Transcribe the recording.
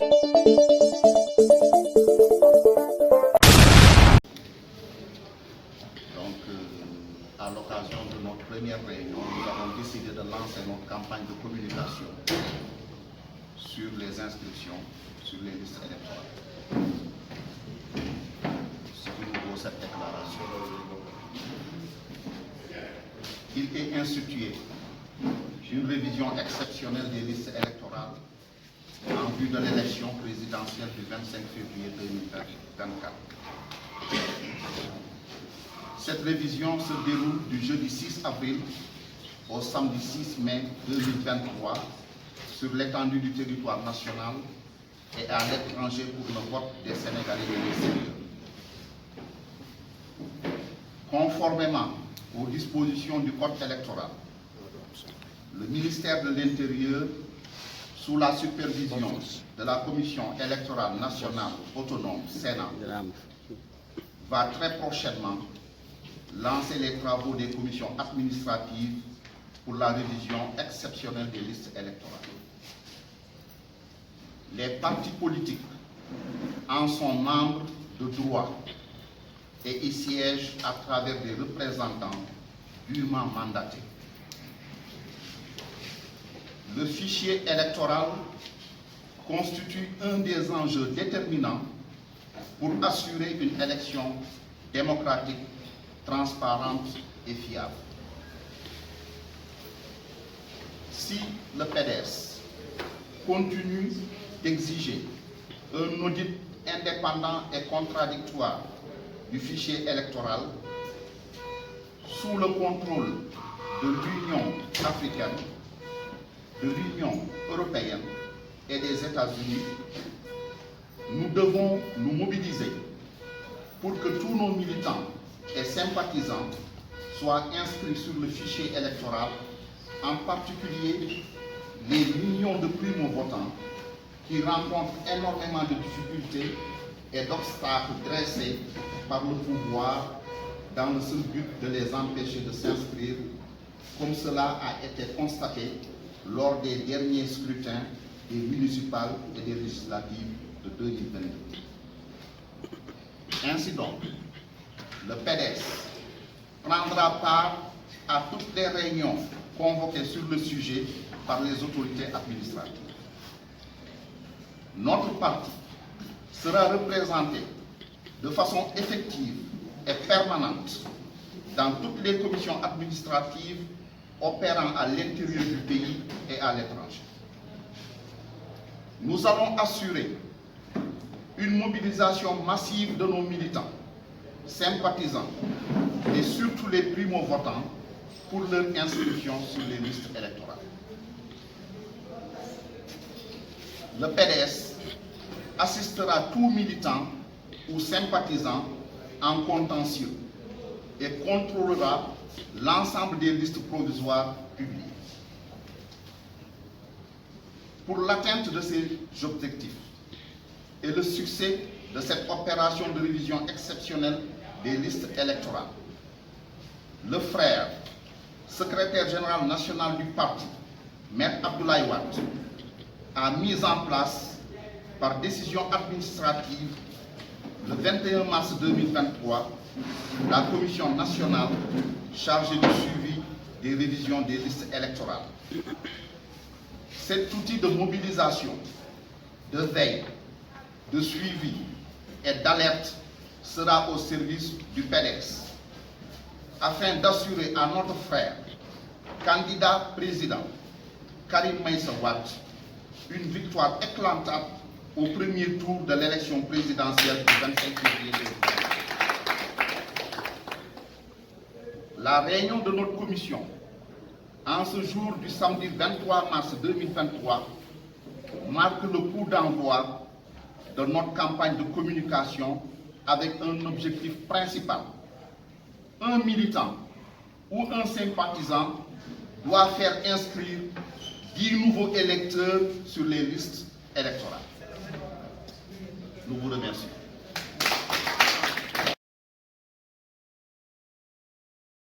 À l'occasion de notre première réunion, nous avons décidé de lancer notre campagne de communication sur les inscriptions, sur les listes électorales. Ce qui nous vaut cette déclaration. Il est institué une révision exceptionnelle des listes électorales en vue de l'élection présidentielle du 25 février 2024. Cette révision se déroule du jeudi 6 avril au samedi 6 mai 2023 sur l'étendue du territoire national et à l'étranger pour le vote des Sénégalais de l'extérieur. Conformément aux dispositions du Code électoral, le ministère de l'Intérieur, sous la supervision de la Commission électorale nationale autonome Sénat, va très prochainement lancer les travaux des commissions administratives pour la révision exceptionnelle des listes électorales. Les partis politiques en sont membres de droit et y siègent à travers des représentants dûment mandatés. Le fichier électoral constitue un des enjeux déterminants pour assurer une élection démocratique, transparente et fiable. Si le PDS continue d'exiger un audit indépendant et contradictoire du fichier électoral sous le contrôle de l'Union africaine, de l'Union européenne et des États-Unis, nous devons nous mobiliser pour que tous nos militants et sympathisants soient inscrits sur le fichier électoral, en particulier les millions de primo-votants qui rencontrent énormément de difficultés et d'obstacles dressés par le pouvoir dans le seul but de les empêcher de s'inscrire, comme cela a été constaté lors des derniers scrutins des municipales et des législatives de 2022. Ainsi donc, le PDS prendra part à toutes les réunions convoquées sur le sujet par les autorités administratives. Notre parti sera représenté de façon effective et permanente dans toutes les commissions administratives opérant à l'intérieur du pays et à l'étranger. Nous allons assurer une mobilisation massive de nos militants, sympathisants et surtout les primo-votants pour leur inscription sur les listes électorales. Le PDS assistera tout militant ou sympathisant en contentieux et contrôlera l'ensemble des listes provisoires publiées. Pour l'atteinte de ces objectifs et le succès de cette opération de révision exceptionnelle des listes électorales, le frère, secrétaire général national du parti, Maître Abdoulaye Wade, a mis en place par décision administrative le 21 mars 2023 la commission nationale chargée du suivi des révisions des listes électorales. Cet outil de mobilisation, de veille, de suivi et d'alerte sera au service du PDS afin d'assurer à notre frère, candidat président Karim Meïssa Wade, une victoire éclatante au premier tour de l'élection présidentielle du 25 février 2024. La réunion de notre commission, en ce jour du samedi 23 mars 2023, marque le coup d'envoi de notre campagne de communication avec un objectif principal. Un militant ou un sympathisant doit faire inscrire 10 nouveaux électeurs sur les listes électorales. Nous vous remercions.